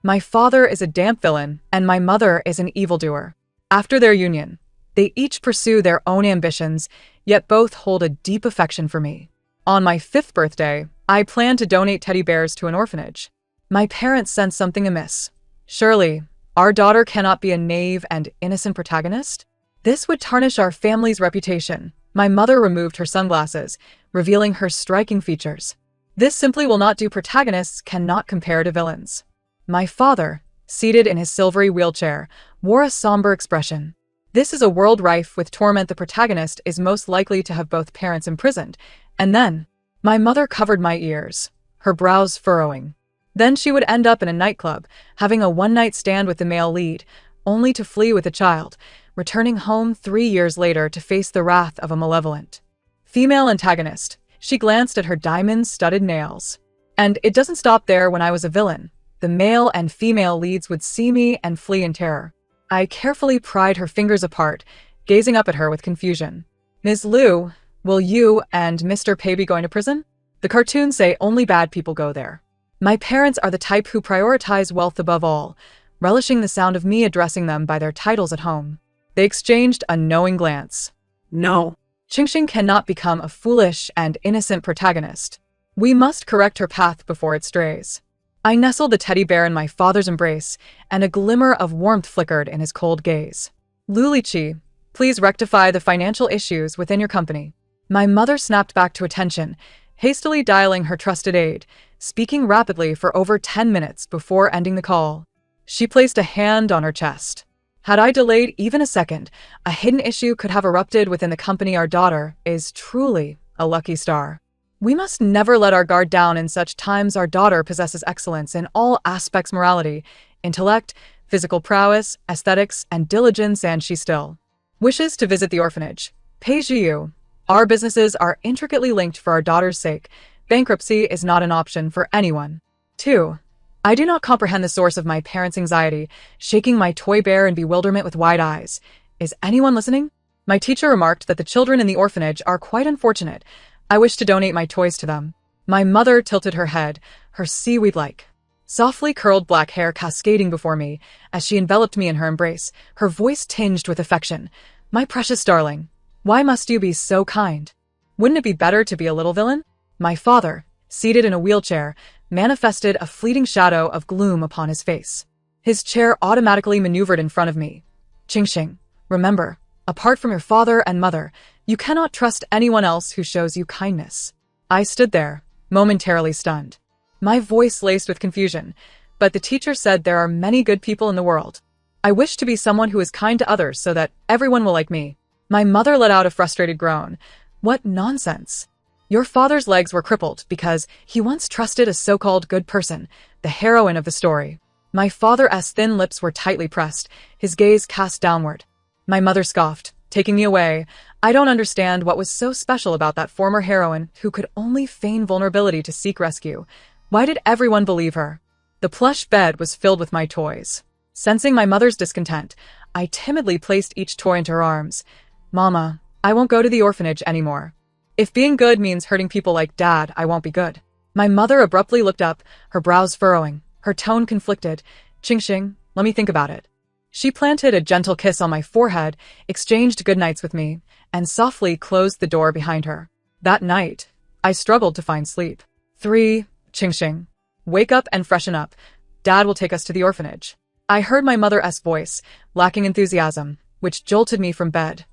My father is a damp villain, and my mother is an evildoer. After their union, they each pursue their own ambitions, yet both hold a deep affection for me. On my 5th birthday, I plan to donate teddy bears to an orphanage. My parents sensed something amiss. Surely, our daughter cannot be a naive and innocent protagonist? This would tarnish our family's reputation. My mother removed her sunglasses, revealing her striking features. This simply will not do. Protagonists cannot compare to villains. My father, seated in his silvery wheelchair, wore a somber expression. This is a world rife with torment. The protagonist is most likely to have both parents imprisoned. And then, my mother covered my ears, her brows furrowing. Then she would end up in a nightclub, having a one-night stand with the male lead, only to flee with a child, returning home 3 years later to face the wrath of a malevolent female antagonist. She glanced at her diamond-studded nails. And it doesn't stop there. When I was a villain, the male and female leads would see me and flee in terror. I carefully pried her fingers apart, gazing up at her with confusion. Ms. Liu, will you and Mr. Pei be going to prison? The cartoons say only bad people go there. My parents are the type who prioritize wealth above all, relishing the sound of me addressing them by their titles at home. They exchanged a knowing glance. No. Qingxing cannot become a foolish and innocent protagonist. We must correct her path before it strays. I nestled the teddy bear in my father's embrace, and a glimmer of warmth flickered in his cold gaze. Lulichi, please rectify the financial issues within your company. My mother snapped back to attention, hastily dialing her trusted aide, speaking rapidly for over 10 minutes before ending the call. She placed a hand on her chest. Had I delayed even a second, a hidden issue could have erupted within the company. Our daughter is truly a lucky star. We must never let our guard down in such times. Our daughter possesses excellence in all aspects: morality, intellect, physical prowess, aesthetics, and diligence, and she still wishes to visit the orphanage. Pei Zhiyu, our businesses are intricately linked for our daughter's sake. Bankruptcy is not an option for anyone. 2. I do not comprehend the source of my parents' anxiety, shaking my toy bear in bewilderment with wide eyes. Is anyone listening? My teacher remarked that the children in the orphanage are quite unfortunate. I wish to donate my toys to them. My mother tilted her head, her seaweed-like, softly curled black hair cascading before me as she enveloped me in her embrace, her voice tinged with affection. My precious darling, why must you be so kind? Wouldn't it be better to be a little villain? My father, seated in a wheelchair, manifested a fleeting shadow of gloom upon his face. His chair automatically maneuvered in front of me. Qingxing, remember, apart from your father and mother, you cannot trust anyone else who shows you kindness. I stood there, momentarily stunned, my voice laced with confusion, but the teacher said there are many good people in the world. I wish to be someone who is kind to others so that everyone will like me. My mother let out a frustrated groan. What nonsense! Your father's legs were crippled because he once trusted a so-called good person, the heroine of the story. My father's thin lips were tightly pressed, his gaze cast downward. My mother scoffed, taking me away. I don't understand what was so special about that former heroine who could only feign vulnerability to seek rescue. Why did everyone believe her? The plush bed was filled with my toys. Sensing my mother's discontent, I timidly placed each toy into her arms. Mama, I won't go to the orphanage anymore. If being good means hurting people like Dad, I won't be good. My mother abruptly looked up, her brows furrowing, her tone conflicted. Qingxing, let me think about it. She planted a gentle kiss on my forehead, exchanged goodnights with me, and softly closed the door behind her. That night, I struggled to find sleep. 3. Qingxing, wake up and freshen up. Dad will take us to the orphanage. I heard my mother's voice, lacking enthusiasm, which jolted me from bed.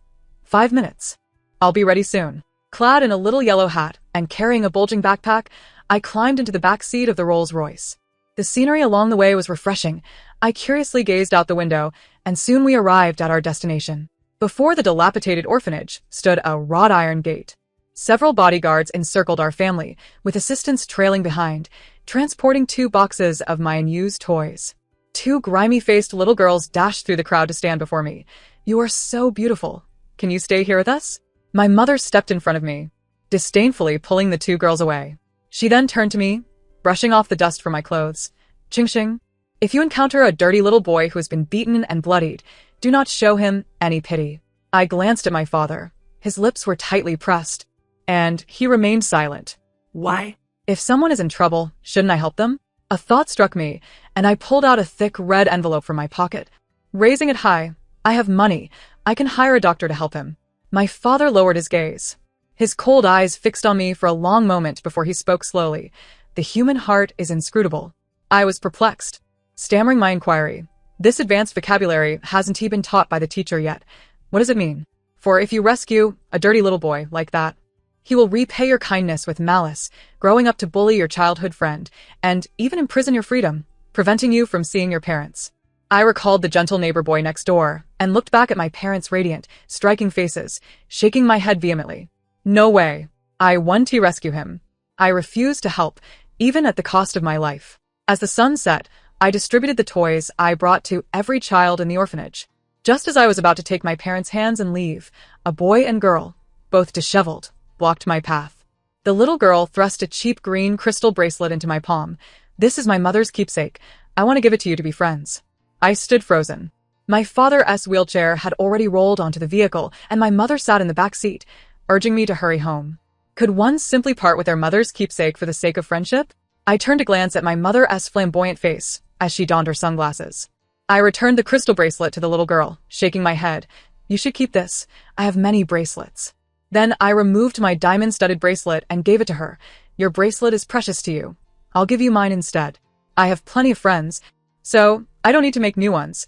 5 minutes. I'll be ready soon. Clad in a little yellow hat and carrying a bulging backpack, I climbed into the back seat of the Rolls-Royce. The scenery along the way was refreshing. I curiously gazed out the window, and soon we arrived at our destination. Before the dilapidated orphanage stood a wrought iron gate. Several bodyguards encircled our family, with assistants trailing behind, transporting 2 boxes of my unused toys. 2 grimy-faced little girls dashed through the crowd to stand before me. You are so beautiful. Can you stay here with us? My mother stepped in front of me, disdainfully pulling the 2 girls away. She then turned to me, brushing off the dust from my clothes. Qingxing, if you encounter a dirty little boy who has been beaten and bloodied, do not show him any pity. I glanced at my father. His lips were tightly pressed, and he remained silent. Why? If someone is in trouble, shouldn't I help them? A thought struck me, and I pulled out a thick red envelope from my pocket. Raising it high, I have money. I can hire a doctor to help him. My father lowered his gaze. His cold eyes fixed on me for a long moment before he spoke slowly. The human heart is inscrutable. I was perplexed, stammering my inquiry. This advanced vocabulary hasn't he been taught by the teacher yet. What does it mean? For if you rescue a dirty little boy like that, he will repay your kindness with malice, growing up to bully your childhood friend, and even imprison your freedom, preventing you from seeing your parents. I recalled the gentle neighbor boy next door, and looked back at my parents' radiant, striking faces, shaking my head vehemently. No way. I want to rescue him. I refused to help, even at the cost of my life. As the sun set, I distributed the toys I brought to every child in the orphanage. Just as I was about to take my parents' hands and leave, a boy and girl, both disheveled, blocked my path. The little girl thrust a cheap green crystal bracelet into my palm. This is my mother's keepsake. I want to give it to you to be friends. I stood frozen. My father's wheelchair had already rolled onto the vehicle, and my mother sat in the back seat, urging me to hurry home. Could one simply part with their mother's keepsake for the sake of friendship? I turned to glance at my mother's flamboyant face as she donned her sunglasses. I returned the crystal bracelet to the little girl, shaking my head. You should keep this. I have many bracelets. Then I removed my diamond-studded bracelet and gave it to her. Your bracelet is precious to you. I'll give you mine instead. I have plenty of friends, so I don't need to make new ones.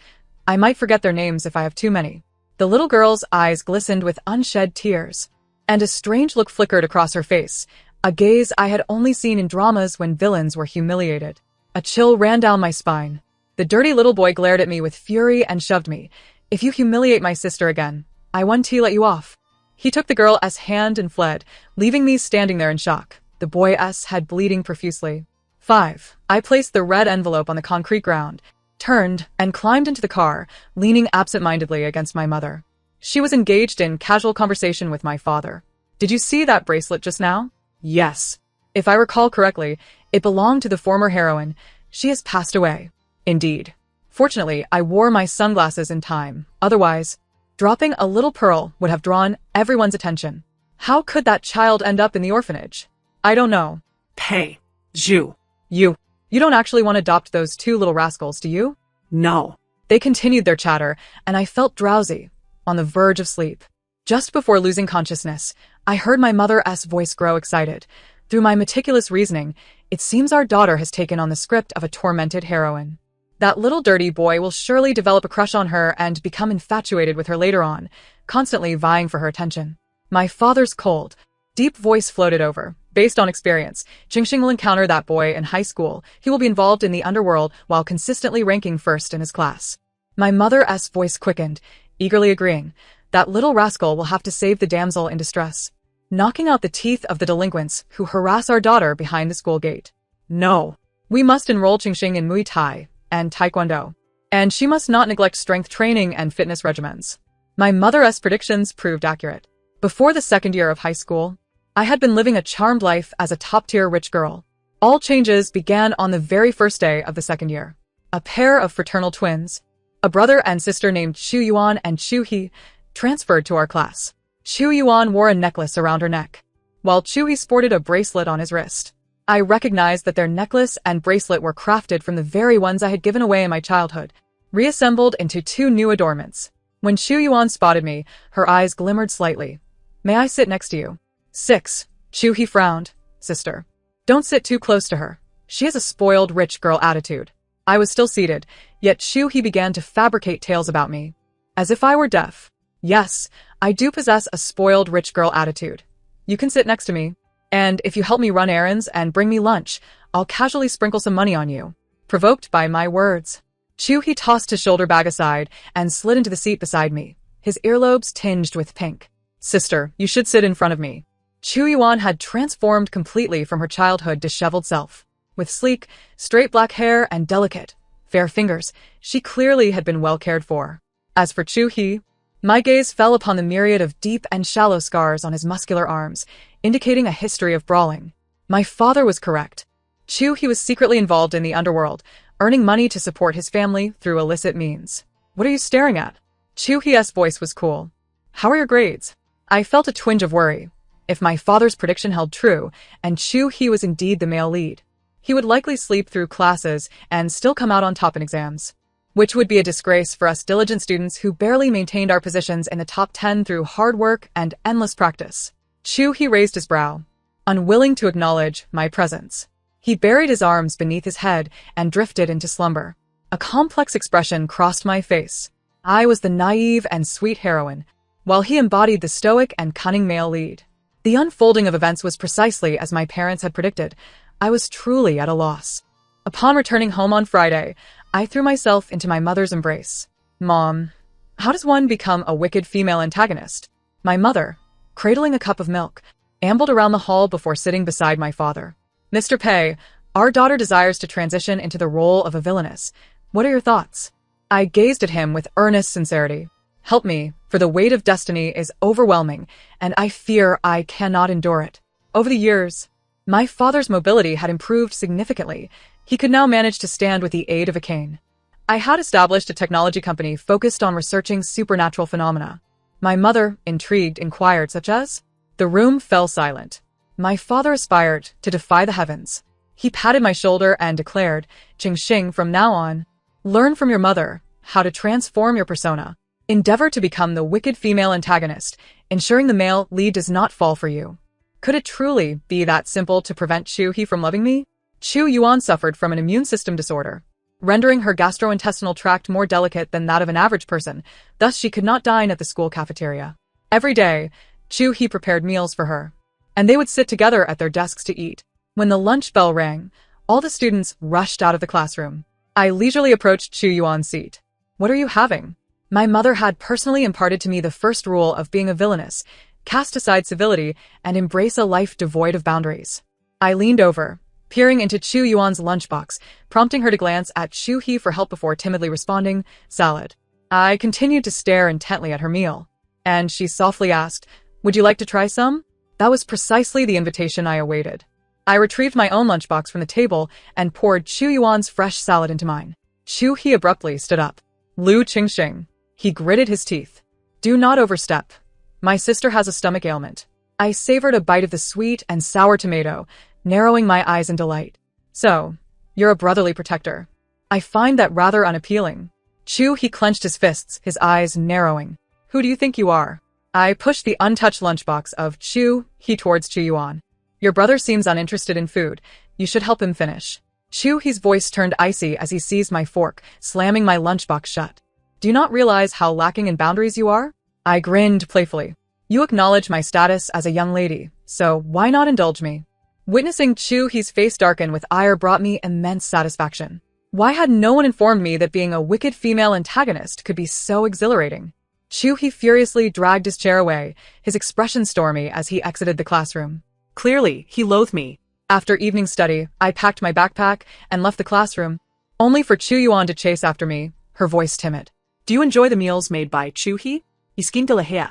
I might forget their names if I have too many. The little girl's eyes glistened with unshed tears, and a strange look flickered across her face, a gaze I had only seen in dramas when villains were humiliated. A chill ran down my spine. The dirty little boy glared at me with fury and shoved me. If you humiliate my sister again, I want to let you off. He took the girl's hand and fled, leaving me standing there in shock. The boy's head bleeding profusely. 5. I placed the red envelope on the concrete ground, turned, and climbed into the car, leaning absent-mindedly against my mother. She was engaged in casual conversation with my father. Did you see that bracelet just now? Yes. If I recall correctly, it belonged to the former heroine. She has passed away. Indeed. Fortunately, I wore my sunglasses in time. Otherwise, dropping a little pearl would have drawn everyone's attention. How could that child end up in the orphanage? I don't know. Hey, Zhu. You don't actually want to adopt those two little rascals, do you? No. They continued their chatter, and I felt drowsy, on the verge of sleep. Just before losing consciousness, I heard my mother's voice grow excited. Through my meticulous reasoning, it seems our daughter has taken on the script of a tormented heroine. That little dirty boy will surely develop a crush on her and become infatuated with her later on, constantly vying for her attention. My father's cold, deep voice floated over. Based on experience, Qingxing will encounter that boy in high school. He will be involved in the underworld while consistently ranking first in his class. My mother's voice quickened, eagerly agreeing. That little rascal will have to save the damsel in distress, knocking out the teeth of the delinquents who harass our daughter behind the school gate. No. We must enroll Qingxing in Muay Thai and Taekwondo, and she must not neglect strength training and fitness regimens. My mother's predictions proved accurate. Before the second year of high school, I had been living a charmed life as a top-tier rich girl. All changes began on the very first day of the second year. A pair of fraternal twins, a brother and sister named Xu Yuan and Xu He, transferred to our class. Xu Yuan wore a necklace around her neck, while Xu He sported a bracelet on his wrist. I recognized that their necklace and bracelet were crafted from the very ones I had given away in my childhood, reassembled into two new adornments. When Xu Yuan spotted me, her eyes glimmered slightly. May I sit next to you? 6. Xu He frowned. Sister. Don't sit too close to her. She has a spoiled rich girl attitude. I was still seated, yet Xu He began to fabricate tales about me. As if I were deaf. Yes, I do possess a spoiled rich girl attitude. You can sit next to me, and if you help me run errands and bring me lunch, I'll casually sprinkle some money on you. Provoked by my words, Xu He tossed his shoulder bag aside and slid into the seat beside me, his earlobes tinged with pink. Sister, you should sit in front of me. Xu Yuan had transformed completely from her childhood disheveled self. With sleek, straight black hair and delicate, fair fingers, she clearly had been well cared for. As for Xu He, my gaze fell upon the myriad of deep and shallow scars on his muscular arms, indicating a history of brawling. My father was correct. Xu He was secretly involved in the underworld, earning money to support his family through illicit means. What are you staring at? Xu He's voice was cool. How are your grades? I felt a twinge of worry. If my father's prediction held true, and Xu He was indeed the male lead, He would likely sleep through classes and still come out on top in exams, which would be a disgrace for us diligent students who barely maintained our positions in the top 10 through hard work and endless practice. He raised his brow, unwilling to acknowledge my presence. He buried his arms beneath his head and drifted into slumber. A complex expression crossed my face. I was the naive and sweet heroine, while he embodied the stoic and cunning male lead. The unfolding of events was precisely as my parents had predicted. I was truly at a loss. Upon returning home on Friday, I threw myself into my mother's embrace. Mom, how does one become a wicked female antagonist? My mother, cradling a cup of milk, ambled around the hall before sitting beside my father. Mr. Pei, our daughter desires to transition into the role of a villainess. What are your thoughts? I gazed at him with earnest sincerity. Help me, for the weight of destiny is overwhelming, and I fear I cannot endure it. Over the years, my father's mobility had improved significantly. He could now manage to stand with the aid of a cane. I had established a technology company focused on researching supernatural phenomena. My mother, intrigued, inquired, such as? The room fell silent. My father aspired to defy the heavens. He patted my shoulder and declared, Ching Xing, from now on, learn from your mother how to transform your persona. Endeavor to become the wicked female antagonist, ensuring the male lead does not fall for you. Could it truly be that simple to prevent Chu He from loving me? Chu Yuan suffered from an immune system disorder, rendering her gastrointestinal tract more delicate than that of an average person. Thus she could not dine at the school cafeteria. Every day, Chu He prepared meals for her, and they would sit together at their desks to eat. When the lunch bell rang, all the students rushed out of the classroom. I leisurely approached Chu Yuan's seat. What are you having? My mother had personally imparted to me the first rule of being a villainess: cast aside civility and embrace a life devoid of boundaries. I leaned over, peering into Chu Yuan's lunchbox, prompting her to glance at Chu He for help before timidly responding, salad. I continued to stare intently at her meal, and she softly asked, would you like to try some? That was precisely the invitation I awaited. I retrieved my own lunchbox from the table and poured Chu Yuan's fresh salad into mine. Chu He abruptly stood up. Lu Qingxing. He gritted his teeth. Do not overstep. My sister has a stomach ailment. I savored a bite of the sweet and sour tomato, narrowing my eyes in delight. So, you're a brotherly protector. I find that rather unappealing. Chu He clenched his fists, his eyes narrowing. Who do you think you are? I pushed the untouched lunchbox of Chu He towards Chu Yuan. Your brother seems uninterested in food. You should help him finish. Chu He's voice turned icy as he seized my fork, slamming my lunchbox shut. Do you not realize how lacking in boundaries you are? I grinned playfully. You acknowledge my status as a young lady, so why not indulge me? Witnessing Chu He's face darken with ire brought me immense satisfaction. Why had no one informed me that being a wicked female antagonist could be so exhilarating? Chu He furiously dragged his chair away, his expression stormy as he exited the classroom. Clearly, he loathed me. After evening study, I packed my backpack and left the classroom, only for Chu Yuan to chase after me, her voice timid. Do you enjoy the meals made by Chu He? Iskin de la Hea.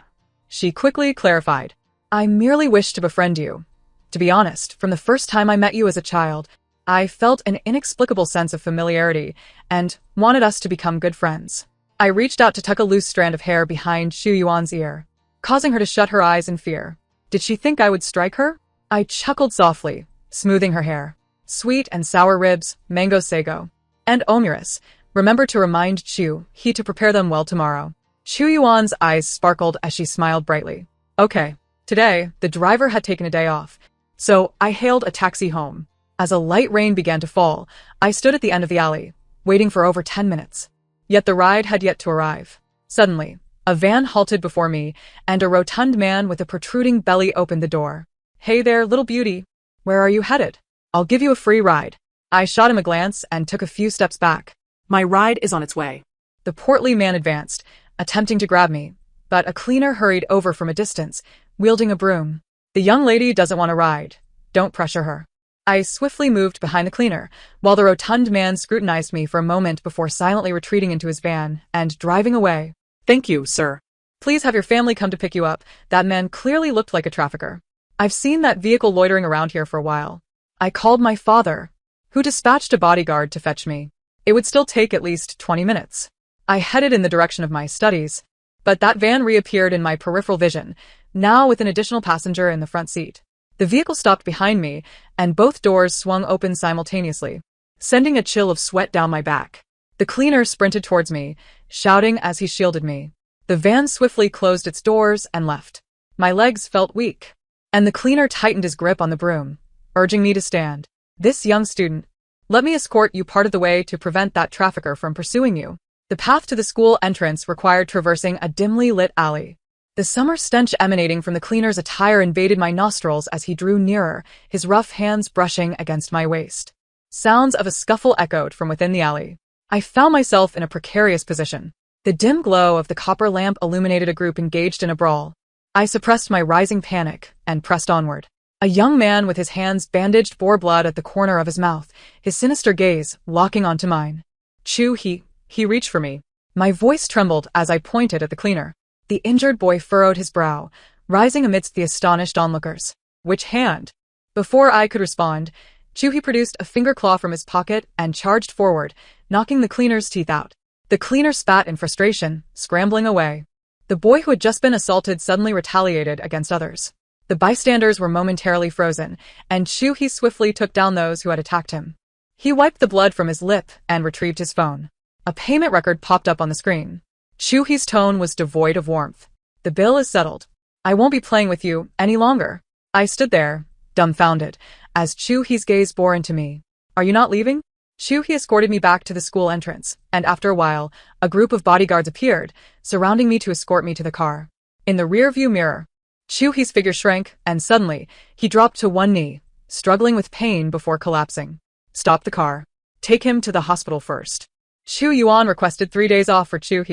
She quickly clarified. I merely wish to befriend you. To be honest, from the first time I met you as a child, I felt an inexplicable sense of familiarity and wanted us to become good friends. I reached out to tuck a loose strand of hair behind Chu Yuan's ear, causing her to shut her eyes in fear. Did she think I would strike her? I chuckled softly, smoothing her hair. Sweet and sour ribs, mango sago, and omuris. Remember to remind Chu He to prepare them well tomorrow. Chu Yuan's eyes sparkled as she smiled brightly. Okay. Today, the driver had taken a day off, so I hailed a taxi home. As a light rain began to fall, I stood at the end of the alley, waiting for over 10 minutes. Yet the ride had yet to arrive. Suddenly, a van halted before me, and a rotund man with a protruding belly opened the door. Hey there, little beauty. Where are you headed? I'll give you a free ride. I shot him a glance and took a few steps back. My ride is on its way. The portly man advanced, attempting to grab me, but a cleaner hurried over from a distance, wielding a broom. The young lady doesn't want to ride. Don't pressure her. I swiftly moved behind the cleaner, while the rotund man scrutinized me for a moment before silently retreating into his van and driving away. Thank you, sir. Please have your family come to pick you up. That man clearly looked like a trafficker. I've seen that vehicle loitering around here for a while. I called my father, who dispatched a bodyguard to fetch me. It would still take at least 20 minutes. I headed in the direction of my studies, but that van reappeared in my peripheral vision, now with an additional passenger in the front seat. The vehicle stopped behind me, and both doors swung open simultaneously, sending a chill of sweat down my back. The cleaner sprinted towards me, shouting as he shielded me. The van swiftly closed its doors and left. My legs felt weak, and the cleaner tightened his grip on the broom, urging me to stand. "This young student, let me escort you part of the way to prevent that trafficker from pursuing you." The path to the school entrance required traversing a dimly lit alley. The summer stench emanating from the cleaner's attire invaded my nostrils as he drew nearer, his rough hands brushing against my waist. Sounds of a scuffle echoed from within the alley. I found myself in a precarious position. The dim glow of the copper lamp illuminated a group engaged in a brawl. I suppressed my rising panic and pressed onward. A young man with his hands bandaged bore blood at the corner of his mouth, his sinister gaze locking onto mine. "Chu, he reached for me." My voice trembled as I pointed at the cleaner. The injured boy furrowed his brow, rising amidst the astonished onlookers. "Which hand?" Before I could respond, Chu produced a finger claw from his pocket and charged forward, knocking the cleaner's teeth out. The cleaner spat in frustration, scrambling away. The boy who had just been assaulted suddenly retaliated against others. The bystanders were momentarily frozen, and Chu swiftly took down those who had attacked him. He wiped the blood from his lip and retrieved his phone. A payment record popped up on the screen. Chu's tone was devoid of warmth. "The bill is settled. I won't be playing with you any longer." I stood there, dumbfounded, as Chu's gaze bore into me. "Are you not leaving?" Chu escorted me back to the school entrance, and after a while, a group of bodyguards appeared, surrounding me to escort me to the car. In the rear-view mirror, Chu's figure shrank, and suddenly, he dropped to one knee, struggling with pain before collapsing. "Stop the car. Take him to the hospital first." Chu Yuan requested 3 days off for Chu.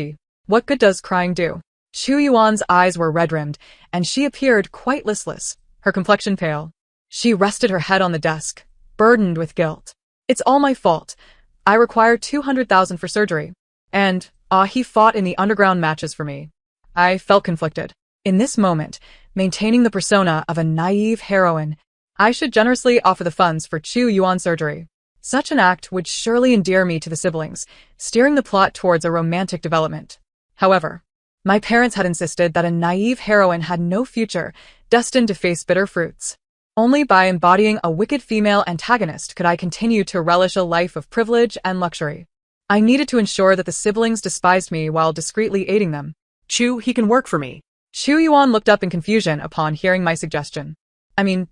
"What good does crying do?" Chu Yuan's eyes were red-rimmed, and she appeared quite listless, her complexion pale. She rested her head on the desk, burdened with guilt. "It's all my fault. I require 200,000 for surgery. And, he fought in the underground matches for me." I felt conflicted. In this moment, maintaining the persona of a naive heroine, I should generously offer the funds for Chu Yuan's surgery. Such an act would surely endear me to the siblings, steering the plot towards a romantic development. However, my parents had insisted that a naive heroine had no future, destined to face bitter fruits. Only by embodying a wicked female antagonist could I continue to relish a life of privilege and luxury. I needed to ensure that the siblings despised me while discreetly aiding them. Chu, he can work for me. Chu Yuan looked up in confusion upon hearing my suggestion.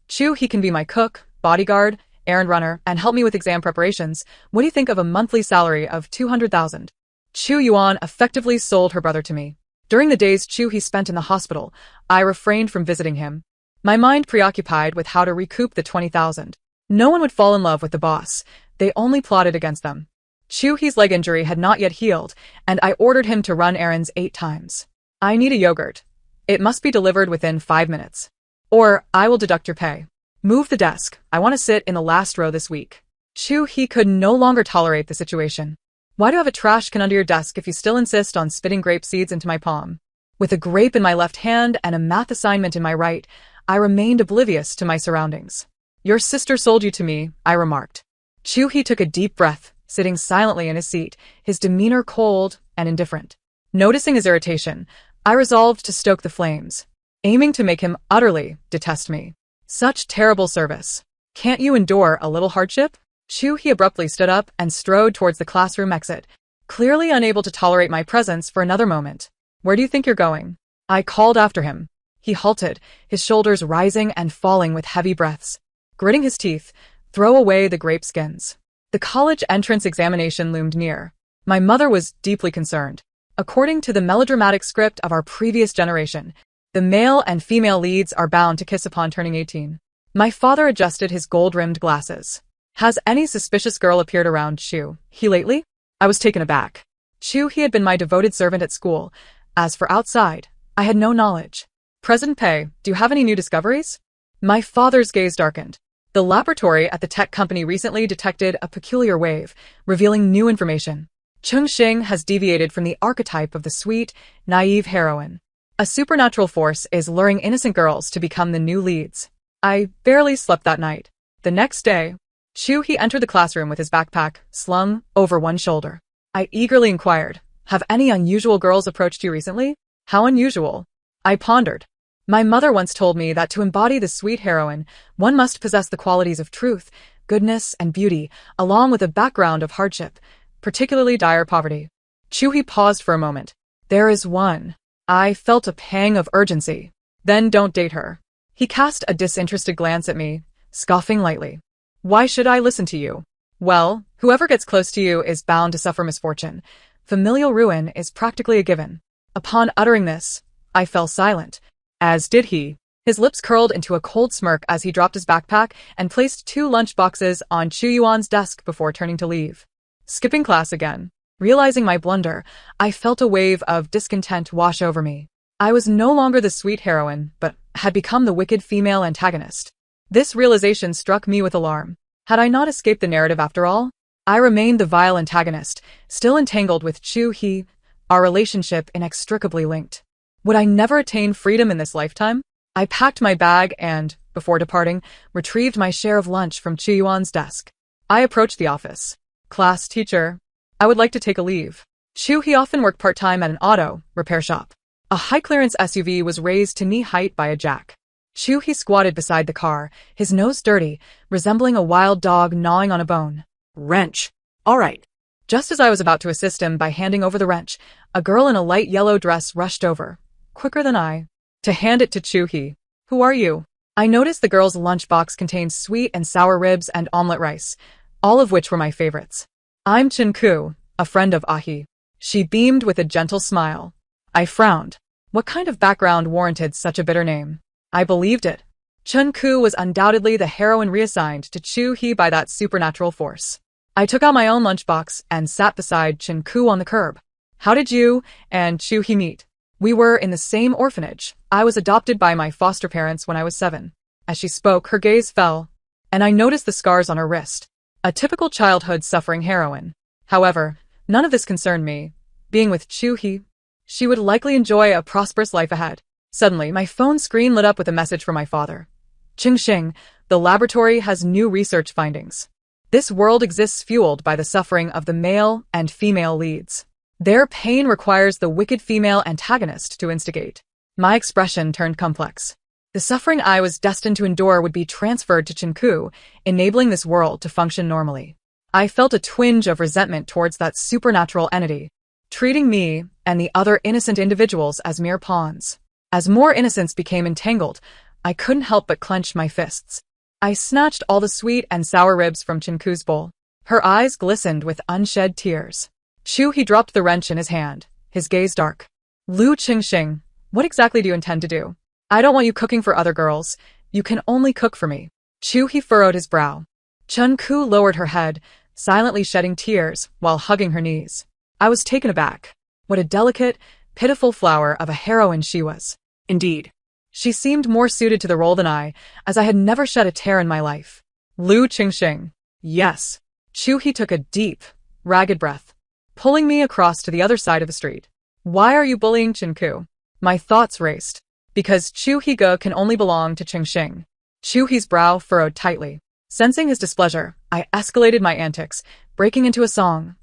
Chu, he can be my cook, bodyguard, errand runner, and help me with exam preparations. What do you think of a monthly salary of 200,000? Chu Yuan effectively sold her brother to me. During the days Chu spent in the hospital, I refrained from visiting him, my mind preoccupied with how to recoup the 20,000. No one would fall in love with the boss. They only plotted against them. Chu's leg injury had not yet healed, and I ordered him to run errands 8 times. "I need a yogurt. It must be delivered within 5 minutes. Or I will deduct your pay. Move the desk. I want to sit in the last row this week." Chu could no longer tolerate the situation. "Why do you have a trash can under your desk if you still insist on spitting grape seeds into my palm?" With a grape in my left hand and a math assignment in my right, I remained oblivious to my surroundings. "Your sister sold you to me," I remarked. Chu took a deep breath, sitting silently in his seat, his demeanor cold and indifferent. Noticing his irritation, I resolved to stoke the flames, aiming to make him utterly detest me. "Such terrible service. Can't you endure a little hardship?" Chu abruptly stood up and strode towards the classroom exit, clearly unable to tolerate my presence for another moment. "Where do you think you're going?" I called after him. He halted, his shoulders rising and falling with heavy breaths. Gritting his teeth, "Throw away the grape skins." The college entrance examination loomed near. My mother was deeply concerned. According to the melodramatic script of our previous generation, the male and female leads are bound to kiss upon turning 18. My father adjusted his gold-rimmed glasses. "Has any suspicious girl appeared around Chu lately?" I was taken aback. Chu had been my devoted servant at school. As for outside, I had no knowledge. "President Pei, do you have any new discoveries?" My father's gaze darkened. "The laboratory at the tech company recently detected a peculiar wave, revealing new information. Cheng Xing has deviated from the archetype of the sweet, naive heroine. A supernatural force is luring innocent girls to become the new leads." I barely slept that night. The next day, Chu entered the classroom with his backpack slung over one shoulder. I eagerly inquired, "Have any unusual girls approached you recently?" "How unusual?" I pondered. My mother once told me that to embody the sweet heroine, one must possess the qualities of truth, goodness, and beauty, along with a background of hardship, particularly dire poverty. Chuhi paused for a moment. There is one. I felt a pang of urgency. Then don't date her. He cast a disinterested glance at me, scoffing lightly. Why should I listen to you? Well, whoever gets close to you is bound to suffer misfortune. Familial ruin is practically a given. Upon uttering this, I fell silent, as did he. His lips curled into a cold smirk as he dropped his backpack and placed 2 lunch boxes on Chu Yuan's desk before turning to leave. Skipping class again. Realizing my blunder, I felt a wave of discontent wash over me. I was no longer the sweet heroine, but had become the wicked female antagonist. This realization struck me with alarm. Had I not escaped the narrative after all? I remained the vile antagonist, still entangled with Chu He, our relationship inextricably linked. Would I never attain freedom in this lifetime? I packed my bag and, before departing, retrieved my share of lunch from Chu Yuan's desk. I approached the office. Class teacher, I would like to take a leave. Chu He often worked part-time at an auto repair shop. A high-clearance SUV was raised to knee height by a jack. Chu He squatted beside the car, his nose dirty, resembling a wild dog gnawing on a bone. Wrench. All right. Just as I was about to assist him by handing over the wrench, a girl in a light yellow dress rushed over, quicker than I, to hand it to Chu He. Who are you? I noticed the girl's lunchbox contained sweet and sour ribs and omelet rice, all of which were my favorites. I'm Chen Ku, a friend of Ahi. She beamed with a gentle smile. I frowned. What kind of background warranted such a bitter name? I believed it. Chen Ku was undoubtedly the heroine reassigned to Chu He by that supernatural force. I took out my own lunchbox and sat beside Chen Ku on the curb. How did you and Chu He meet? We were in the same orphanage. I was adopted by my foster parents when I was 7. As she spoke, her gaze fell, and I noticed the scars on her wrist. A typical childhood suffering heroine. However, none of this concerned me. Being with Chu He, she would likely enjoy a prosperous life ahead. Suddenly, my phone screen lit up with a message from my father. Qingxing, the laboratory has new research findings. This world exists fueled by the suffering of the male and female leads. Their pain requires the wicked female antagonist to instigate. My expression turned complex. The suffering I was destined to endure would be transferred to Chinku, enabling this world to function normally. I felt a twinge of resentment towards that supernatural entity, treating me and the other innocent individuals as mere pawns. As more innocents became entangled, I couldn't help but clench my fists. I snatched all the sweet and sour ribs from Chinku's bowl. Her eyes glistened with unshed tears. Chu He dropped the wrench in his hand, his gaze dark. Lu Qingxing, what exactly do you intend to do? I don't want you cooking for other girls. You can only cook for me. Chu He furrowed his brow. Chen Ku lowered her head, silently shedding tears while hugging her knees. I was taken aback. What a delicate, pitiful flower of a heroine she was. Indeed. She seemed more suited to the role than I, as I had never shed a tear in my life. Lu Qingxing. Yes. Chu He took a deep, ragged breath, pulling me across to the other side of the street. Why are you bullying Chinku? My thoughts raced. Because Chu He-ge can only belong to Qingxing. Chu He's brow furrowed tightly. Sensing his displeasure, I escalated my antics, breaking into a song.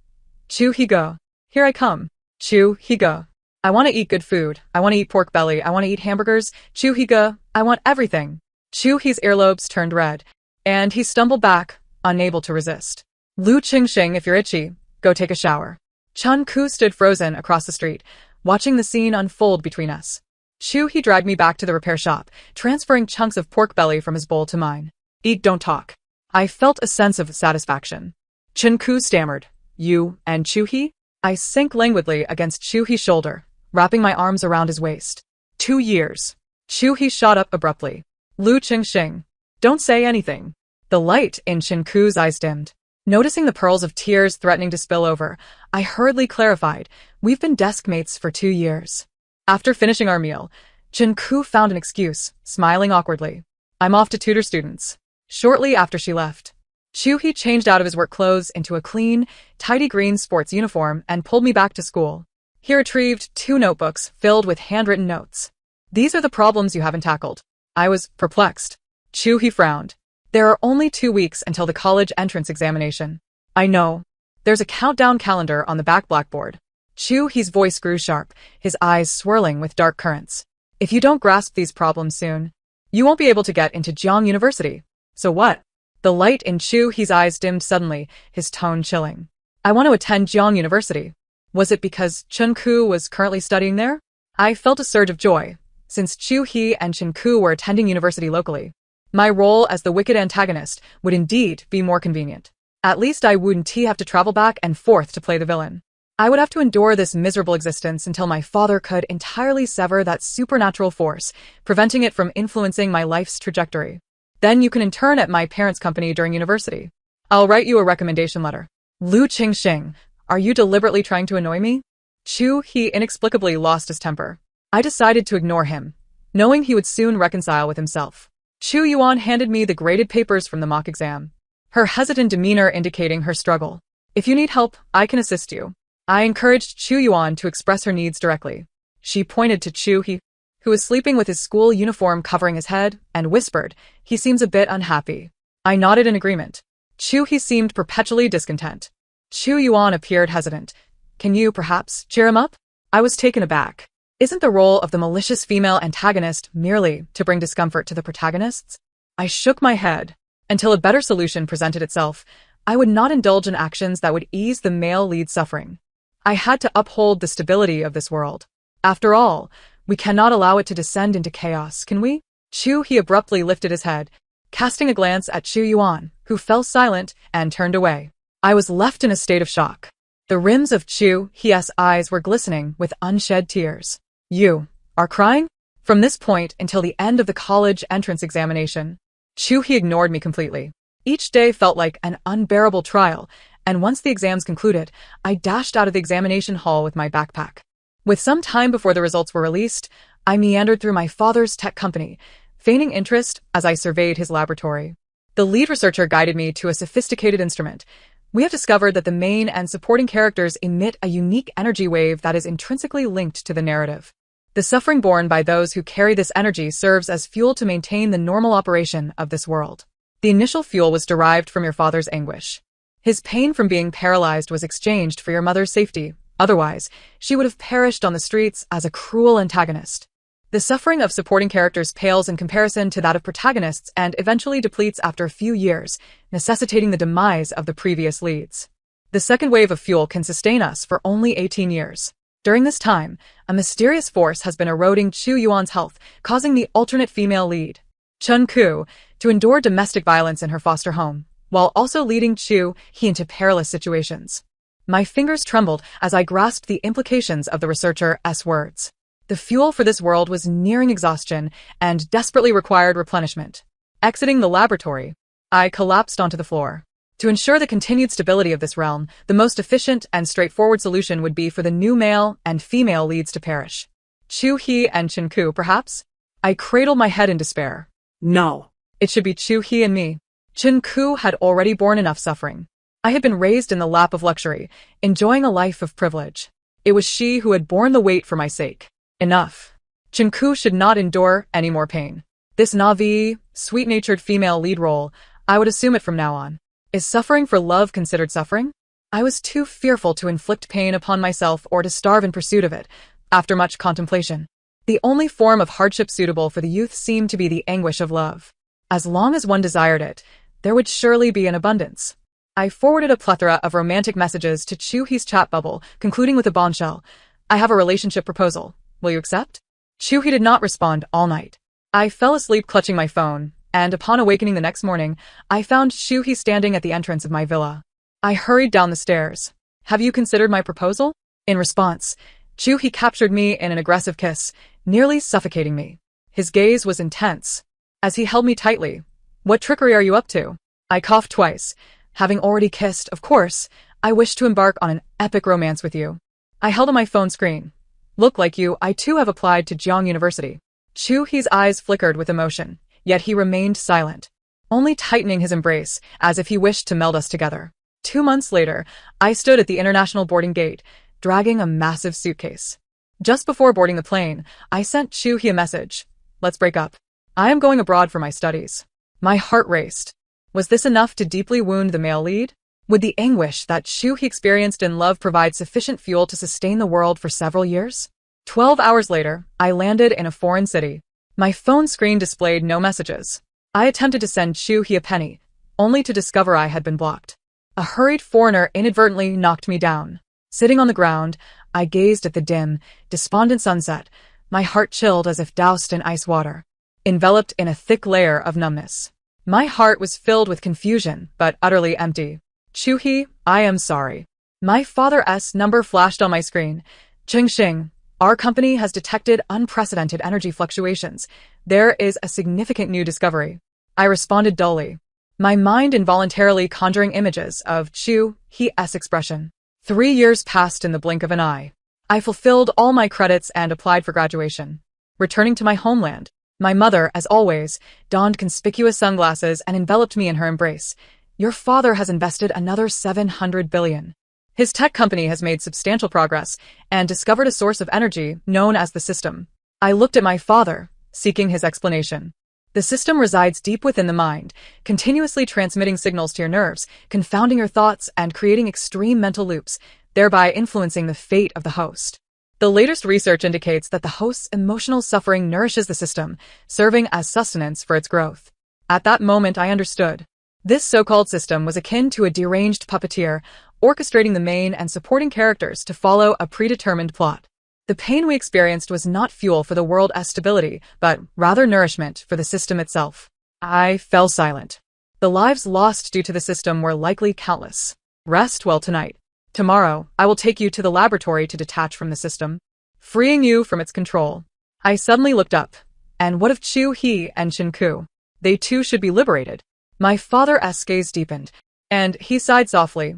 Chu He-ge. Here I come. Chu He-ge. I want to eat good food. I want to eat pork belly. I want to eat hamburgers. Chu He-ge. I want everything. Chu He's earlobes turned red, and he stumbled back, unable to resist. Lu Qingxing, if you're itchy, go take a shower. Chen Ku stood frozen across the street, watching the scene unfold between us. Chu He dragged me back to the repair shop, transferring chunks of pork belly from his bowl to mine. Eat, don't talk. I felt a sense of satisfaction. Chen Ku stammered. You and Chu He? I sank languidly against Chu He's shoulder, wrapping my arms around his waist. 2 years. Chu He shot up abruptly. Lu Qingxing. Don't say anything. The light in Chen Ku's eyes dimmed. Noticing the pearls of tears threatening to spill over, I hurriedly clarified, we've been desk mates for 2 years. After finishing our meal, Chen Ku found an excuse, smiling awkwardly. I'm off to tutor students. Shortly after she left, Chu He changed out of his work clothes into a clean, tidy green sports uniform and pulled me back to school. He retrieved 2 notebooks filled with handwritten notes. These are the problems you haven't tackled. I was perplexed. Chu He frowned. There are only 2 weeks until the college entrance examination. I know. There's a countdown calendar on the back blackboard. Chu He's voice grew sharp, his eyes swirling with dark currents. If you don't grasp these problems soon, you won't be able to get into Jiang University. So what? The light in Chu He's eyes dimmed suddenly, his tone chilling. I want to attend Jiang University. Was it because Chen Ku was currently studying there? I felt a surge of joy, since Chu He and Chen Ku were attending university locally. My role as the wicked antagonist would indeed be more convenient. At least I wouldn't have to travel back and forth to play the villain. I would have to endure this miserable existence until my father could entirely sever that supernatural force, preventing it from influencing my life's trajectory. Then you can intern at my parents' company during university. I'll write you a recommendation letter. Lu Qingxing, are you deliberately trying to annoy me? Chu He inexplicably lost his temper. I decided to ignore him, knowing he would soon reconcile with himself. Chu Yuan handed me the graded papers from the mock exam, her hesitant demeanor indicating her struggle. If you need help, I can assist you. I encouraged Chu Yuan to express her needs directly. She pointed to Chu He, who was sleeping with his school uniform covering his head, and whispered, "He seems a bit unhappy." I nodded in agreement. Chu He seemed perpetually discontent. Chu Yuan appeared hesitant. "Can you, perhaps, cheer him up?" I was taken aback. Isn't the role of the malicious female antagonist merely to bring discomfort to the protagonists? I shook my head. Until a better solution presented itself, I would not indulge in actions that would ease the male lead's suffering. I had to uphold the stability of this world. After all, we cannot allow it to descend into chaos, can we? Chu He abruptly lifted his head, casting a glance at Chu Yuan, who fell silent and turned away. I was left in a state of shock. The rims of Chu He's eyes were glistening with unshed tears. "You are crying?" From this point until the end of the college entrance examination, Chu He ignored me completely. Each day felt like an unbearable trial, and once the exams concluded, I dashed out of the examination hall with my backpack. With some time before the results were released, I meandered through my father's tech company, feigning interest as I surveyed his laboratory. The lead researcher guided me to a sophisticated instrument. We have discovered that the main and supporting characters emit a unique energy wave that is intrinsically linked to the narrative. The suffering borne by those who carry this energy serves as fuel to maintain the normal operation of this world. The initial fuel was derived from your father's anguish. His pain from being paralyzed was exchanged for your mother's safety. Otherwise, she would have perished on the streets as a cruel antagonist. The suffering of supporting characters pales in comparison to that of protagonists and eventually depletes after a few years, necessitating the demise of the previous leads. The second wave of fuel can sustain us for only 18 years. During this time, a mysterious force has been eroding Chu Yuan's health, causing the alternate female lead, Chen Ku, to endure domestic violence in her foster home, while also leading Chu He into perilous situations. My fingers trembled as I grasped the implications of the researcher's words. The fuel for this world was nearing exhaustion and desperately required replenishment. Exiting the laboratory, I collapsed onto the floor. To ensure the continued stability of this realm, the most efficient and straightforward solution would be for the new male and female leads to perish. Chu He and Chen Ku, perhaps? I cradled my head in despair. No. It should be Chu He and me. Chen Ku had already borne enough suffering. I had been raised in the lap of luxury, enjoying a life of privilege. It was she who had borne the weight for my sake. Enough. Chen Ku should not endure any more pain. This naive, sweet-natured female lead role, I would assume it from now on. Is suffering for love considered suffering? I was too fearful to inflict pain upon myself or to starve in pursuit of it. After much contemplation, the only form of hardship suitable for the youth seemed to be the anguish of love. As long as one desired it, there would surely be an abundance. I forwarded a plethora of romantic messages to Chu He's chat bubble, concluding with a bombshell. "I have a relationship proposal. Will you accept?" Chu He did not respond all night. I fell asleep clutching my phone, and upon awakening the next morning, I found Chu He standing at the entrance of my villa. I hurried down the stairs. "Have you considered my proposal?" In response, Chu He captured me in an aggressive kiss, nearly suffocating me. His gaze was intense, as he held me tightly. "What trickery are you up to?" I coughed twice. "Having already kissed, of course, I wish to embark on an epic romance with you." I held on my phone screen. "Look like you, I too have applied to Jiang University." Chu He's eyes flickered with emotion, yet he remained silent, only tightening his embrace as if he wished to meld us together. 2 months later, I stood at the international boarding gate, dragging a massive suitcase. Just before boarding the plane, I sent Chu He a message. "Let's break up. I am going abroad for my studies." My heart raced. Was this enough to deeply wound the male lead? Would the anguish that Chu He experienced in love provide sufficient fuel to sustain the world for several years? 12 hours later, I landed in a foreign city. My phone screen displayed no messages. I attempted to send Chu-hee a penny, only to discover I had been blocked. A hurried foreigner inadvertently knocked me down. Sitting on the ground, I gazed at the dim, despondent sunset, my heart chilled as if doused in ice water, enveloped in a thick layer of numbness. My heart was filled with confusion, but utterly empty. Chu-hee, I am sorry. My father's number flashed on my screen. Ching-shing, our company has detected unprecedented energy fluctuations. There is a significant new discovery. I responded dully, my mind involuntarily conjuring images of Chu-hee's expression. 3 years passed in the blink of an eye. I fulfilled all my credits and applied for graduation. Returning to my homeland, my mother, as always, donned conspicuous sunglasses and enveloped me in her embrace. Your father has invested another 700 billion. His tech company has made substantial progress and discovered a source of energy known as the system. I looked at my father, seeking his explanation. The system resides deep within the mind, continuously transmitting signals to your nerves, confounding your thoughts and creating extreme mental loops, thereby influencing the fate of the host. The latest research indicates that the host's emotional suffering nourishes the system, serving as sustenance for its growth. At that moment, I understood. This so-called system was akin to a deranged puppeteer, orchestrating the main and supporting characters to follow a predetermined plot. The pain we experienced was not fuel for the world's stability, but rather nourishment for the system itself. I fell silent. The lives lost due to the system were likely countless. Rest well tonight. Tomorrow, I will take you to the laboratory to detach from the system, freeing you from its control. I suddenly looked up. And what of Chu-hee and Chin-ku? They too should be liberated. My father's gaze deepened, and he sighed softly.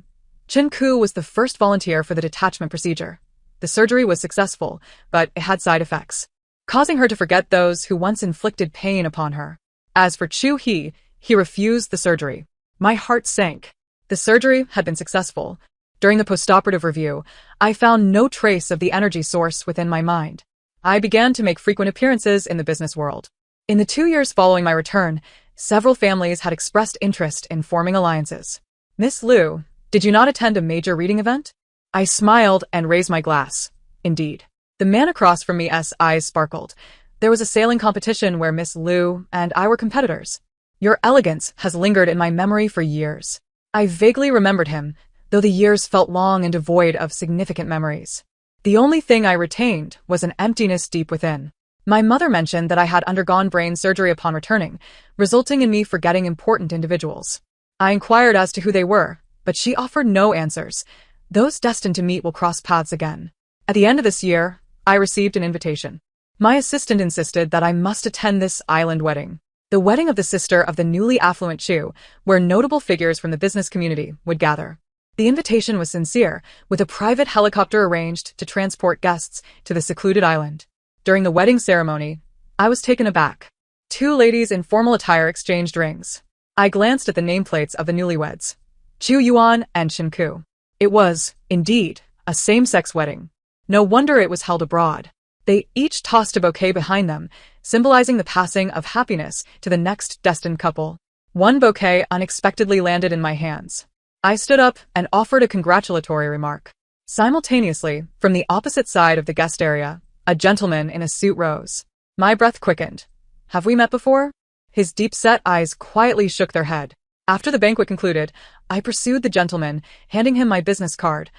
Chin-ku was the first volunteer for the detachment procedure. The surgery was successful, but it had side effects, causing her to forget those who once inflicted pain upon her. As for Chu-hee, he refused the surgery. My heart sank. The surgery had been successful. During the postoperative review, I found no trace of the energy source within my mind. I began to make frequent appearances in the business world. In the 2 years following my return, several families had expressed interest in forming alliances. Miss Liu, did you not attend a major reading event? I smiled and raised my glass. Indeed. The man across from me's eyes sparkled. There was a sailing competition where Miss Liu and I were competitors. Your elegance has lingered in my memory for years. I vaguely remembered him, though the years felt long and devoid of significant memories. The only thing I retained was an emptiness deep within. My mother mentioned that I had undergone brain surgery upon returning, resulting in me forgetting important individuals. I inquired as to who they were, but she offered no answers. Those destined to meet will cross paths again. At the end of this year, I received an invitation. My assistant insisted that I must attend this island wedding, the wedding of the sister of the newly affluent Chu, where notable figures from the business community would gather. The invitation was sincere, with a private helicopter arranged to transport guests to the secluded island. During the wedding ceremony, I was taken aback. 2 ladies in formal attire exchanged rings. I glanced at the nameplates of the newlyweds, Chu Yuan and Chin-ku. It was, indeed, a same-sex wedding. No wonder it was held abroad. They each tossed a bouquet behind them, symbolizing the passing of happiness to the next destined couple. One bouquet unexpectedly landed in my hands. I stood up and offered a congratulatory remark. Simultaneously, from the opposite side of the guest area, a gentleman in a suit rose. My breath quickened. Have we met before? His deep-set eyes quietly shook their head. After the banquet concluded, I pursued the gentleman, handing him my business card.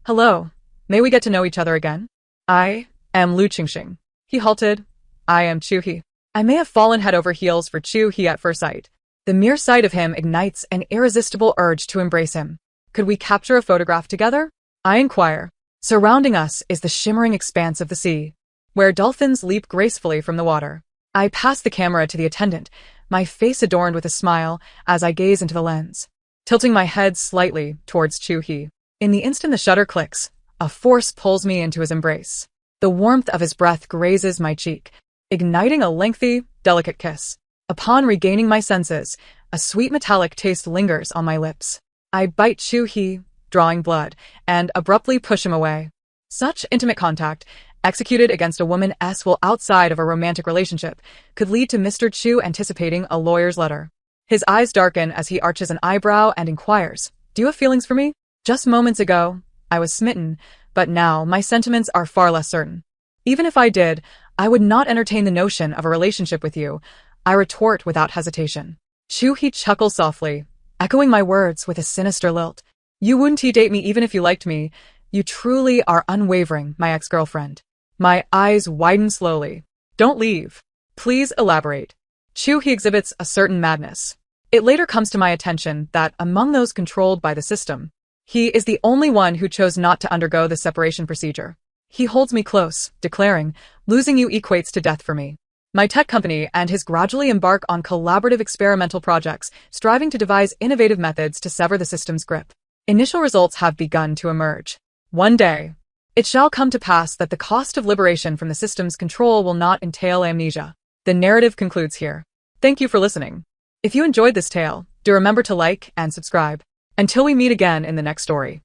Hello. May we get to know each other again? I am Lu Qingxing. He halted. I am Chu-hee. I may have fallen head over heels for Chu-hee at first sight. The mere sight of him ignites an irresistible urge to embrace him. Could we capture a photograph together? I inquire. Surrounding us is the shimmering expanse of the sea, where dolphins leap gracefully from the water. I pass the camera to the attendant, my face adorned with a smile as I gaze into the lens, tilting my head slightly towards Chu-hee. In the instant the shutter clicks, a force pulls me into his embrace. The warmth of his breath grazes my cheek, igniting a lengthy, delicate kiss. Upon regaining my senses, a sweet metallic taste lingers on my lips. I bite Chu-hee, drawing blood, and abruptly push him away. Such intimate contact, executed against a woman's will outside of a romantic relationship, could lead to Mr. Chu anticipating a lawyer's letter. His eyes darken as he arches an eyebrow and inquires, "Do you have feelings for me?" Just moments ago, I was smitten, but now my sentiments are far less certain. Even if I did, I would not entertain the notion of a relationship with you, I retort without hesitation. Chu-hee chuckles softly, echoing my words with a sinister lilt. You wouldn't date me even if you liked me. You truly are unwavering, my ex-girlfriend. My eyes widen slowly. Don't leave. Please elaborate. Chu-hee exhibits a certain madness. It later comes to my attention that among those controlled by the system, he is the only one who chose not to undergo the separation procedure. He holds me close, declaring, losing you equates to death for me. My tech company and his gradually embark on collaborative experimental projects, striving to devise innovative methods to sever the system's grip. Initial results have begun to emerge. One day, it shall come to pass that the cost of liberation from the system's control will not entail amnesia. The narrative concludes here. Thank you for listening. If you enjoyed this tale, do remember to like and subscribe. Until we meet again in the next story.